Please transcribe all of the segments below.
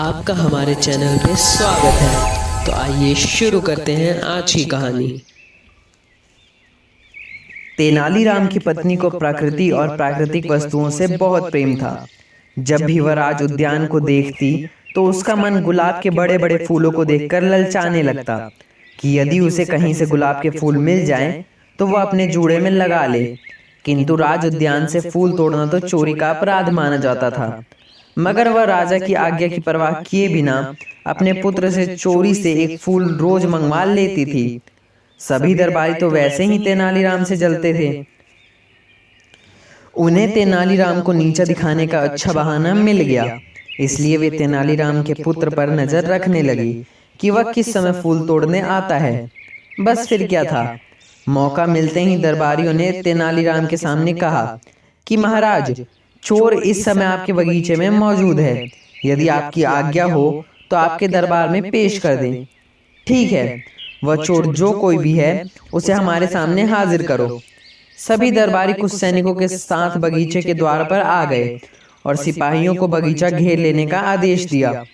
आपका हमारे चैनल पे स्वागत है। तो आइए शुरू करते हैं आज की कहानी। तेनालीराम की पत्नी को प्रकृति और प्राकृतिक वस्तुओं से बहुत प्रेम था। जब भी वह राज उद्यान को देखती तो उसका मन गुलाब के बड़े बड़े फूलों को देखकर ललचाने लगता कि यदि उसे कहीं से गुलाब के फूल मिल जाएं तो वह अपने जूड़े में लगा ले। किंतु राज उद्यान से फूल तोड़ना तो चोरी का अपराध माना जाता था, मगर वह राजा की आज्ञा की परवाह किए बिना अपने पुत्र से चोरी से एक फूल रोज मंगवा लेती थी। सभी दरबारी तो वैसे ही तेनालीराम से जलते थे। उन्हें तेनालीराम को नीचा दिखाने का अच्छा बहाना मिल गया, इसलिए वे तेनालीराम के पुत्र पर नजर रखने लगी कि वह किस समय फूल तोड़ने आता है। बस फिर क्या था, मौका मिलते ही दरबारियों ने तेनालीराम के सामने कहा कि महाराज, चोर इस समय आपके बगीचे में मौजूद है। यदि आपकी आज्ञा हो तो आपके दरबार में पेश कर दें। ठीक है, वह चोर जो कोई भी है उसे हमारे सामने हाजिर करो। सभी दरबारी कुछ सैनिकों के साथ बगीचे के द्वार पर आ गए और सिपाहियों को बगीचा घेर लेने का आदेश दिया।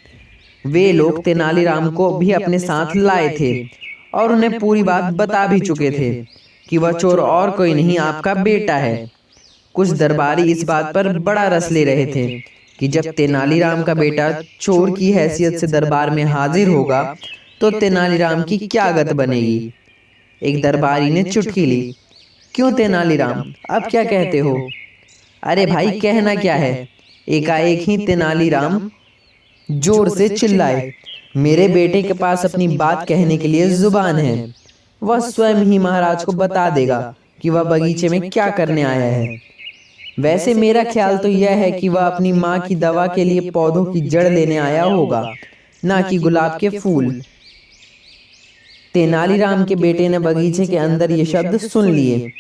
वे लोग तेनालीराम को भी अपने साथ लाए थे और उन्हें पूरी बात बता भी चुके थे कि वह चोर और कोई नहीं, आपका बेटा है। कुछ दरबारी इस बात पर बड़ा रस ले रहे थे कि जब तेनालीराम का बेटा चोर की हैसियत से दरबार में हाजिर होगा तो तेनालीराम की क्या गत बनेगी। एक दरबारी ने चुटकी ली, क्यों तेनालीराम, अब क्या कहते हो? अरे भाई, कहना क्या है? एकाएक ही तेनालीराम जोर से चिल्लाए, मेरे बेटे के पास अपनी बात कहने के लिए जुबान है। वह स्वयं ही महाराज को बता देगा कि वह बगीचे में क्या करने आया है। वैसे मेरा ख्याल तो यह है कि वह अपनी माँ की दवा के लिए पौधों की जड़ लेने आया होगा, ना कि गुलाब के फूल। तेनालीराम के बेटे ने बगीचे के अंदर ये शब्द सुन लिए।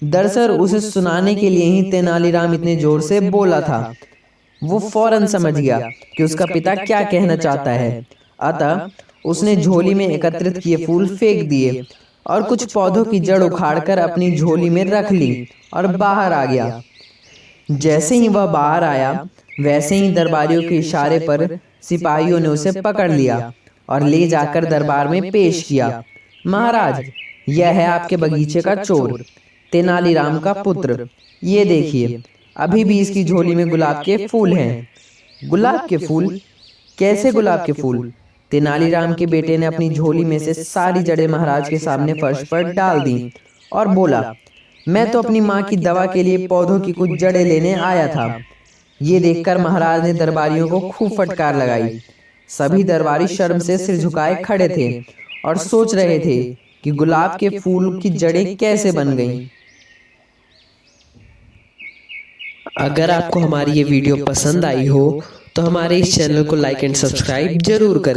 दरअसल उसे सुनाने के लिए ही तेनालीराम इतने जोर से बोला था। वो फौरन समझ गया कि उसका पिता क्या कहना चाहता है। अतः उसने झोली में एकत्रित किए फूल फेंक दिए और कुछ पौधों की जड़ उखाड़कर अपनी झोली में रख ली और बाहर आ गया। जैसे ही वह बाहर आया, वैसे ही दरबारियों के इशारे पर सिपाहियों ने उसे पकड़ लिया और ले जाकर दरबार में पेश किया। महाराज, यह है आपके बगीचे का चोर, तेनालीराम का पुत्र। ये देखिए, अभी भी इसकी झोली में गुलाब के फूल हैं। गुलाब के फूल? कैसे गुलाब के फूल? तेनालीराम के बेटे ने अपनी झोली में से सारी जड़ें महाराज के सामने फर्श पर डाल दी और बोला, मैं तो अपनी माँ की दवा के लिए पौधों की कुछ जड़ें लेने आया था। ये देखकर महाराज ने दरबारियों को खूब फटकार लगाई। सभी दरबारी शर्म से सिर झुकाए खड़े थे और सोच रहे थे कि गुलाब के फूल की जड़ें कैसे बन गईं। अगर आपको हमारी ये वीडियो पसंद आई हो तो हमारे इस चैनल को लाइक एंड सब्सक्राइब जरूर करें।